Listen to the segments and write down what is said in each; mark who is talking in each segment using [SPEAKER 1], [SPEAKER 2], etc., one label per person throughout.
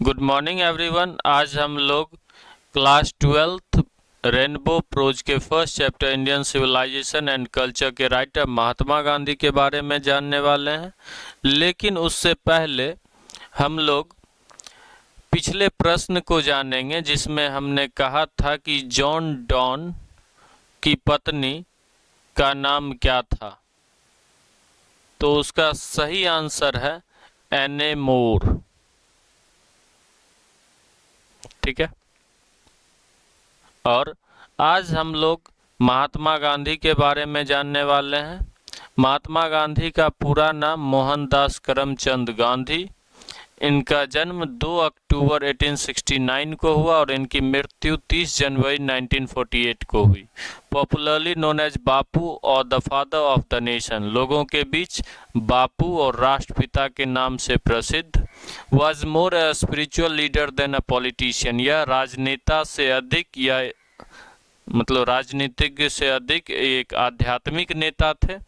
[SPEAKER 1] Good morning everyone. आज हम लोग क्लास 12th रेनबो प्रोज के first chapter Indian civilisation and culture के राइटर महात्मा गांधी के बारे में जानने वाले हैं। लेकिन उससे पहले हम लोग पिछले प्रश्न को जानेंगे, जिसमें हमने कहा था कि जॉन डॉन की पत्नी का नाम क्या था। तो उसका सही आंसर है एने मोर। ठीक है। और आज हम लोग महात्मा गांधी के बारे में जानने वाले हैं। महात्मा गांधी का पूरा नाम मोहनदास करमचंद गांधी। इनका जन्म 2 अक्टूबर 1869 को हुआ और इनकी मृत्यु 30 जनवरी 1948 को हुई। पॉपुलरली नोन एज बापू और the father of the nation, लोगों के बीच बापू और राष्ट्रपिता के नाम से प्रसिद्ध। Was more a spiritual leader than a politician, यह राजनेता से अधिक या मतलब राजनीतिज्ञ से अधिक एक आध्यात्मिक नेता थे।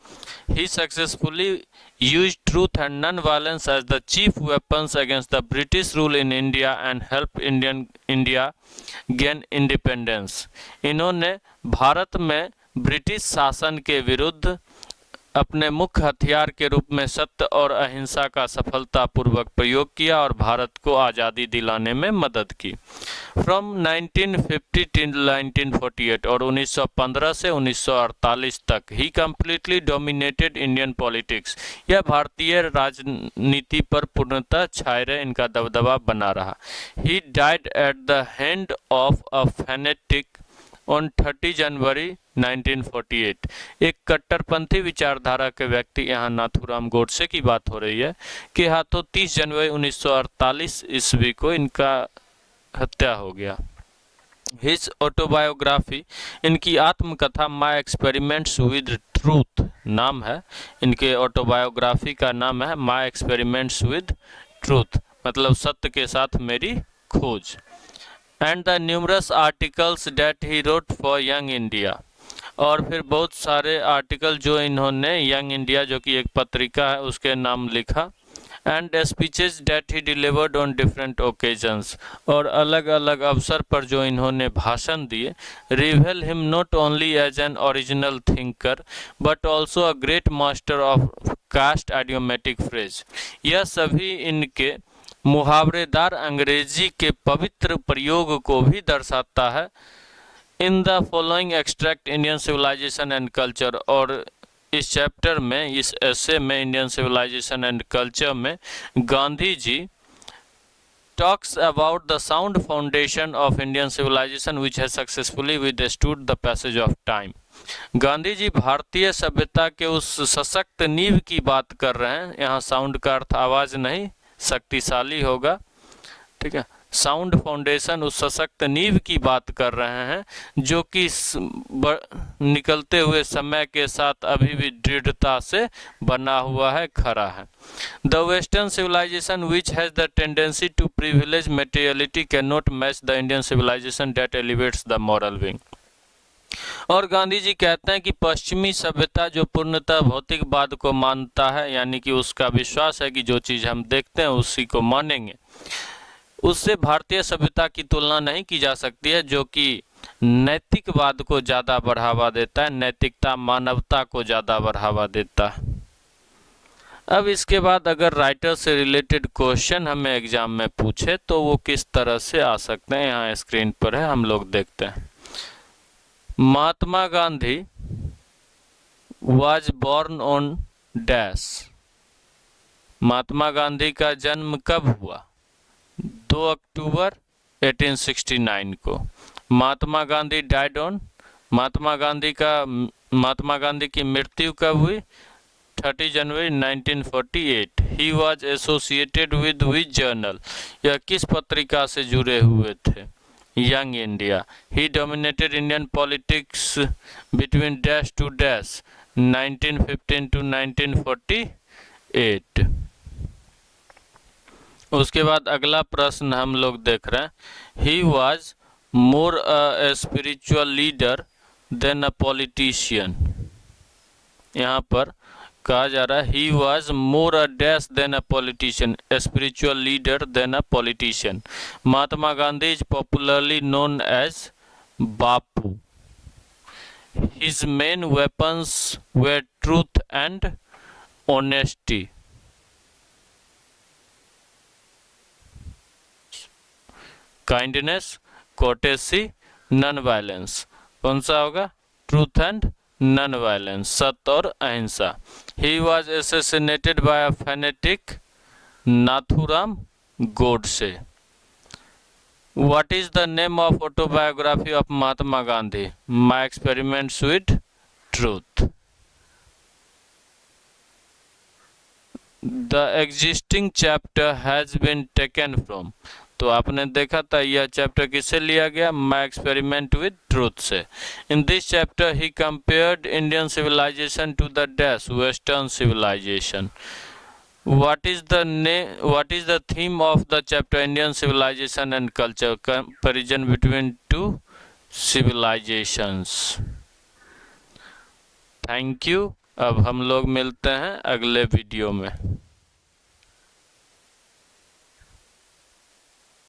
[SPEAKER 1] He successfully use truth and non violence as the chief weapons against the British rule in India and help India gain independence. इन्होंने भारत में ब्रिटिश शासन के विरुद्ध अपने मुख्य हथियार के रूप में सत्य और अहिंसा का सफलतापूर्वक प्रयोग किया और भारत को आज़ादी दिलाने में मदद की। फ्रॉम 1950 टिल 1948 और 1915 से 1948 तक ही कम्प्लीटली डोमिनेटेड इंडियन पॉलिटिक्स, यह भारतीय राजनीति पर पूर्णतः छाए रहे, इनका दबदबा बना रहा। He died at the hand of a fanatic on 30 जनवरी 1948। एक कट्टरपंथी विचारधारा के व्यक्ति, यहाँ नाथूराम गोडसे की बात हो रही है, के हाथों 30 जनवरी 1948 ईस्वी को इनका हत्या हो गया। हिज ऑटोबायोग्राफी, इनकी आत्मकथा माई एक्सपेरिमेंट्स विद ट्रूथ नाम है। इनके ऑटोबायोग्राफी का नाम है माई एक्सपेरिमेंट्स विद ट्रूथ, मतलब सत्य के साथ मेरी खोज। And the numerous articles that he wrote for Young India, और फिर बहुत सारे आर्टिकल जो इन्होंने यंग इंडिया, जो कि एक पत्रिका है, उसके नाम लिखा। And speeches that he delivered on different occasions, और अलग अलग अवसर पर जो इन्होंने भाषण दिए। Reveal him not only as an original thinker but also a great master of chaste idiomatic phrase, यह सभी इनके मुहावरेदार अंग्रेजी के पवित्र प्रयोग को भी दर्शाता है। In the following extract Indian civilisation and culture, और इस चैप्टर में, इस ऐसे में इंडियन सिविलाइजेशन एंड कल्चर में Gandhi ji talks about the sound foundation of Indian civilization which has successfully withstood the passage of time. Gandhi ji भारतीय सभ्यता के उस सशक्त नींव की बात कर रहे हैं। यहाँ साउंड का अर्थ आवाज नहीं, शक्तिशाली होगा। ठीक है। साउंड फाउंडेशन, उस सशक्त नींव की बात कर रहे हैं जो कि निकलते हुए समय के साथ अभी भी दृढ़ता से बना हुआ है, खड़ा है। The western civilisation which has the tendency to privilege materiality can not match the Indian civilisation that elevates the moral wing. और गांधी जी कहते हैं कि पश्चिमी सभ्यता जो पूर्णतः भौतिकवाद को मानता है, यानी कि उसका विश्वास है कि जो चीज़ हम देखते हैं उसी को मानेंगे, उससे भारतीय सभ्यता की तुलना नहीं की जा सकती है, जो कि नैतिकवाद को ज़्यादा बढ़ावा देता है, नैतिकता मानवता को ज़्यादा बढ़ावा देता है। अब इसके बाद अगर राइटर से रिलेटेड क्वेश्चन हमें एग्जाम में पूछे तो वो किस तरह से आ सकते हैं, यहाँ स्क्रीन पर है, हम लोग देखते हैं। Mahatma Gandhi was born on dash, Mahatma Gandhi का जन्म कब हुआ? 2 अक्टूबर 1869 को। महात्मा गांधी डाइड ऑन, महात्मा गांधी की मृत्यु कब हुई? 30 जनवरी 1948। He was associated with which journal, यह किस पत्रिका से जुड़े हुए थे? Young India. He dominated Indian politics between dash to dash 1915 to 1948। उसके बाद अगला प्रश्न हम लोग देख रहे हैं। He was more a spiritual leader than a politician, यहाँ पर कहा जा रहा है he was more a dash than a politician, a spiritual leader than a politician. Mahatma Gandhi is popularly known as Bapu. His main weapons were truth and honesty. Kindness, courtesy, non-violence। कौन सा होगा? Truth and non violence, सत्य और अहिंसा। He was assassinated by a fanatic Nathuram Godse. What is the name of autobiography of Mahatma Gandhi? My Experiments with Truth। The existing chapter has been taken from। तो आपने देखा था यह चैप्टर किससे लिया गया? माई एक्सपेरिमेंट विद ट्रूथ से। In this chapter he compared Indian civilisation to the dash western civilisation. What is the theme of the chapter? Indian civilization and culture, comparison between two civilizations। Thank you. अब हम लोग मिलते हैं अगले video में।